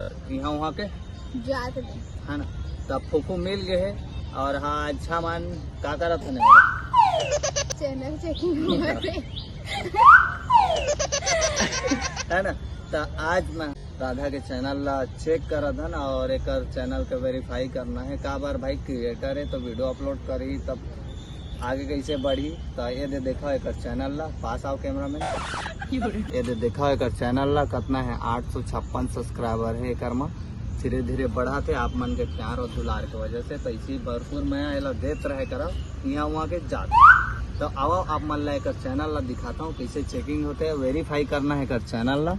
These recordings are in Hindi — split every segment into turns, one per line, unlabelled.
यहाँ वहाँ के
जाते थे
है ना, तब फूफू मिल गए है। और हाँ अच्छा मान का करत है
चैनल चेकिंग
है ना। तो आज मैं राधा के चैनल ला चेक करत हन और एक चैनल के वेरीफाई करना है। का बार भाई क्रिएटर है तो वीडियो अपलोड करी तब आगे कैसे बढ़ी। तो ये दे देखा एक चैनल ला, पास आओ कैमरा में, ये दे देखा एक चैनल ला कितना है 856 सब्सक्राइबर है। एक धीरे धीरे बढ़ा थे आप मन के प्यार और दुलार की वजह से। तो इसी भरपूर मैं ये देते रहे करा यहाँ वहाँ के जाते। तो आओ आप मन ला एक चैनल ला दिखाता हूँ कैसे चेकिंग होते है, वेरीफाई करना है कर चैनल ला,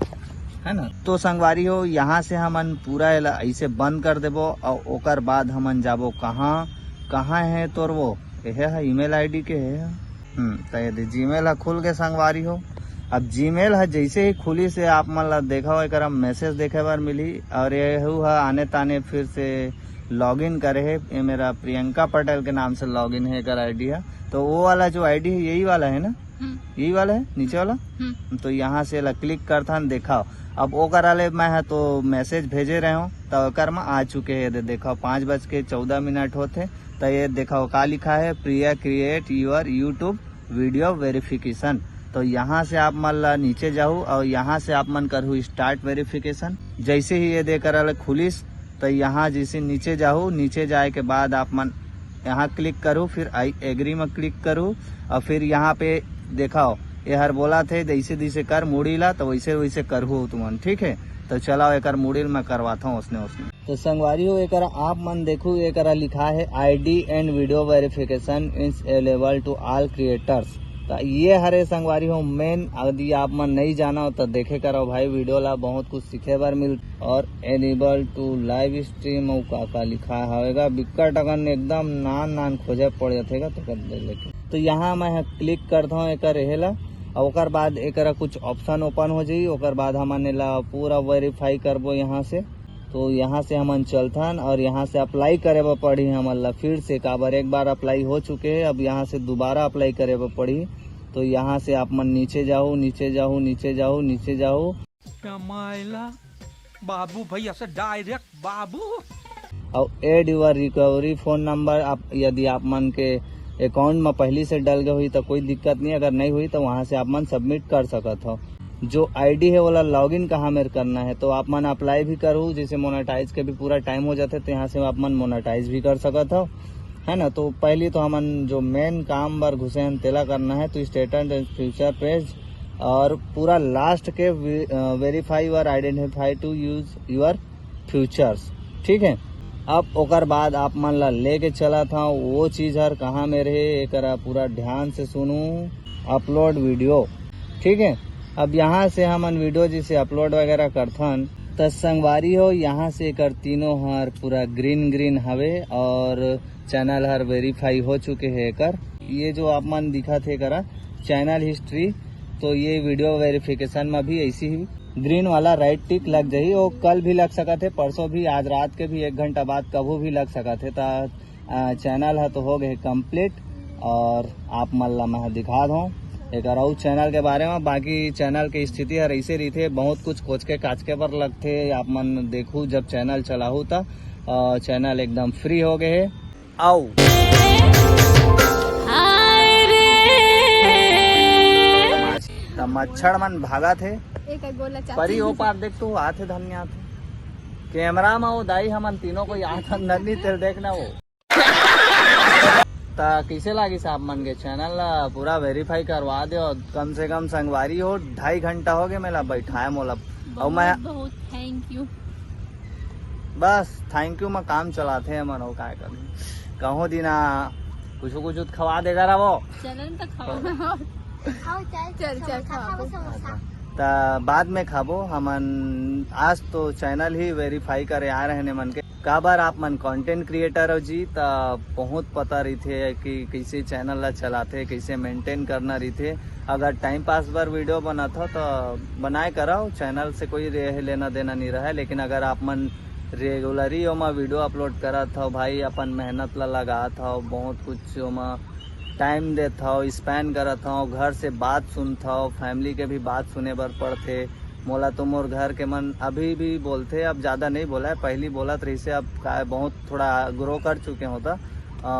है ना। तो संगवारी हो यहाँ से हमन पूरा ऐसे बंद कर देबो और ओकर बाद हमन जाबो कहाँ है तोर वो है ईमेल आईडी के है। तो ये जीमेल है खुल के संगवारी हो। अब जीमेल है जैसे ही खुली से आप मन ला देखा एक मैसेज देखे बार मिली और ये आने ताने फिर से लॉगिन करे है। ये मेरा प्रियंका पटेल के नाम से लॉगिन है कर आईडी है। तो वो वाला जो आईडी है यही वाला है ना, यही वाला है नीचे वाला। तो यहाँ से क्लिक करता देखा। अब वो कराले मैं है तो मैसेज भेजे रहे हूँ तो कर में आ चुके हैं। देखा 5:14 होते। तो ये देखा का लिखा है Priya create your YouTube video verification. तो यहाँ से आप मन ला नीचे जाओ और यहाँ से आप मन करू स्टार्ट वेरिफिकेशन। जैसे ही ये देकर खुलिस तो यहाँ जैसे नीचे जाओ, नीचे जाए के बाद आप मन यहाँ क्लिक करूँ, फिर आई एग्री में क्लिक करूँ और फिर यहाँ पे देखाओ ये हर बोला थे जैसे जैसे कर मुड़ी ला तो वैसे वैसे करहु तुमन, ठीक है। तो चलाओ एक मुड़िल मैं करवाता हूँ उसने। तो संगवारी हो एक आप मन देखो एक लिखा है ID and video verification is available to all creators. तो ये हरे संगवारी हो मेन। यदि आप मन नहीं जाना हो तो देखे करो भाई वीडियो ला बहुत कुछ सीखे बार मिल। और एनेबल टू लाइव स्ट्रीम का लिखा होगा बिक्कट अगन एकदम नान खोजे पड़ जातेगा तो लेके। तो यहाँ मैं क्लिक करता हूँ एक रहेला और ओकर बाद एक कुछ ऑप्शन ओपन हो जाई। ओकर बाद हमन ला पूरा वेरीफाई करबो यहाँ से। तो यहाँ से हमन चलथन और यहाँ से अप्लाई करे पड़ी हमन ला फिर से काबर एक बार अप्लाई हो चुके हैं, अब यहाँ से दोबारा अप्लाई करे पड़ी। तो यहाँ से आप मन नीचे जाओ नीचे जाओ नीचे जाओ नीचे जाओ
बाबू भैया से डायरेक्ट बाबू
और add your recovery phone number. आप यदि आप मन के अकाउंट में पहले से डल गए हुई तो कोई दिक्कत नहीं, अगर नहीं हुई तो वहाँ से आप मन सबमिट कर सकत हो। जो आईडी है वाला लॉगिन कहाँ मेरे करना है तो आप मन अप्लाई भी करूँ, जैसे मोनेटाइज के भी पूरा टाइम हो जाते तो यहाँ से आप मन मोनेटाइज भी कर सकत हो, है ना। तो पहले तो हमन जो मेन काम बार घुसे हैं तेला करना है। तो स्टेटस एंड फ्यूचर पेज और पूरा लास्ट के वेरीफाई और identify to use your features, ठीक है। अब ओकर बाद आप मन ला लेके चला था वो चीज हर कहाँ में रहे एक पूरा ध्यान से सुनू। अपलोड वीडियो, ठीक है। अब यहाँ से हमन वीडियो जिसे अपलोड वगैरह करथन तो संगवारी हो यहाँ से कर तीनों हर पूरा ग्रीन हवे और चैनल हर वेरीफाई हो चुके हैं। कर ये जो आप मन दिखा थे करा चैनल हिस्ट्री, तो ये वीडियो वेरिफिकेशन में भी ऐसी ही ग्रीन वाला राइट टिक लग जाही। वो कल भी लग सका थे, परसों भी, आज रात के भी 1 घंटा बाद कभी भी लग सका थे। तो चैनल है तो हो गए कंप्लीट। और आप मन ला मैं दिखा दूँ एक और चैनल के बारे में। बाकी चैनल की स्थिति है ऐसे रही थे, बहुत कुछ खोज के काच के पर लगते। आप मन देखू जब चैनल चलाहू था चैनल एकदम फ्री हो गए है। आओ तो मच्छर मन भागा थे परी हो पार देख तू आते धनिया थे कैमरा में वो दाई हमन तीनों को याद अंदर नहीं तेल देखना वो। तो कैसे लगी साहब मन के चैनल ला पूरा वेरीफाई करवा दे और कम से कम संगवारी हो 2.5 घंटा हो गए मेला बैठाए मोला। और मैं
बहुत थैंक यू।
बस थैंक यू मैं काम चलाते हैं मन का कर कहो दिना कुछ खवा देगा रा वो
चलन तो खाओ चल
तो बाद में खाबो हमन। आज तो चैनल ही वेरीफाई करे आ रहे हैं मन के। का बार आप मन कंटेंट क्रिएटर हो जी तो बहुत पता रही थे कि कैसे चैनल ला चलाते कैसे मेंटेन करना रही थे। अगर टाइम पास पर वीडियो बना था तो बनाए कराओ, चैनल से कोई लेना देना नहीं रहा है। लेकिन अगर आप मन रेगुलरी ओमा वीडियो अपलोड करा था भाई, अपन मेहनत ला लगा था, बहुत कुछ ओमा टाइम देता हो, स्पेंड करता हो, घर से बात सुनता हो, फैमिली के भी बात सुने बर पड़ते। मोला तो मोर घर के मन अभी भी बोलते, अब ज्यादा नहीं बोला है, पहली बोला तो से अब का बहुत थोड़ा ग्रो कर चुके होता।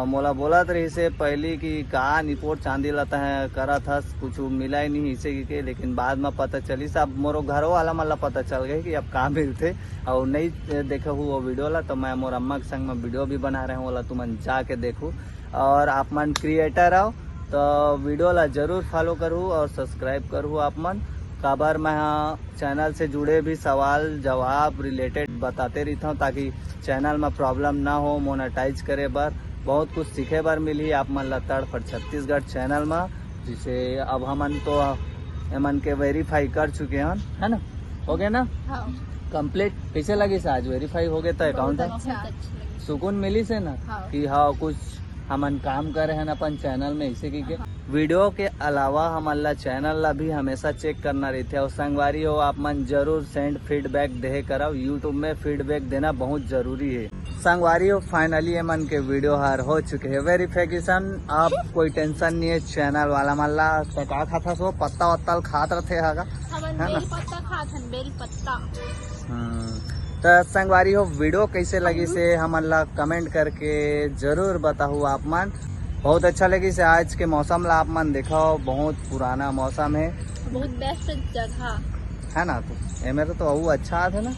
मोला बोला तो से पहली कि कहा निपोट चांदी लाता है करा था, कुछ मिला ही नहीं इसे के, लेकिन बाद में पता चली सब मोरो घरों वाला मतलब पता चल गई कि अब कहाँ मिलते। और नहीं देखे हूँ वो वीडियो ला तो मैं मोर अम्मा के संग में वीडियो भी बना रहे हूँ, बोला तुम जाके देखू। और आप मन क्रिएटर आओ तो वीडियो ला जरूर फॉलो करूँ और सब्सक्राइब करूँ। आप मन काबर मैं चैनल से जुड़े भी सवाल जवाब रिलेटेड बताते रहता हूँ ताकि चैनल में प्रॉब्लम ना हो, मोनेटाइज करे बर बहुत कुछ सीखे बर मिली आप मन ला तड़फट छत्तीसगढ़ चैनल में, जिसे अब हमन तो एमन के वेरीफाई कर चुके हैं, है ना? हो गए ना
हाँ
कंप्लीट? कैसे लगी से आज वेरीफाई हो गए तो अकाउंट
बहुत अच्छा लगी।
सुकून मिली से ना
हाँ।
कि हाँ कुछ हमन काम करे हैं अपन चैनल में इसे की वीडियो के अलावा हमारा चैनल ला भी हमेशा चेक करना रहता है। और संगवारी हो आप मन जरूर सेंड फीडबैक दे करो, यूट्यूब में फीडबैक देना बहुत जरूरी है। संगवारी हो फाइनली मन के वीडियो हार हो चुके हैं वेरिफिकेशन। अब कोई टेंशन नहीं है चैनल वाला मल्ला का खाता सो पत्ता वत्ता खात रहे है
हमन
ना?
बेल पत्ता खात हन, बेल पत्ता।
तो संगवारी हो वीडियो कैसे लगी से हमन ला कमेंट करके जरूर बताओ आप मन। बहुत अच्छा लगी से आज के मौसम ला आप मन देखो, बहुत पुराना मौसम है,
बहुत बेस्ट जगह
है ना? तो मेरे तो वो अच्छा था ना।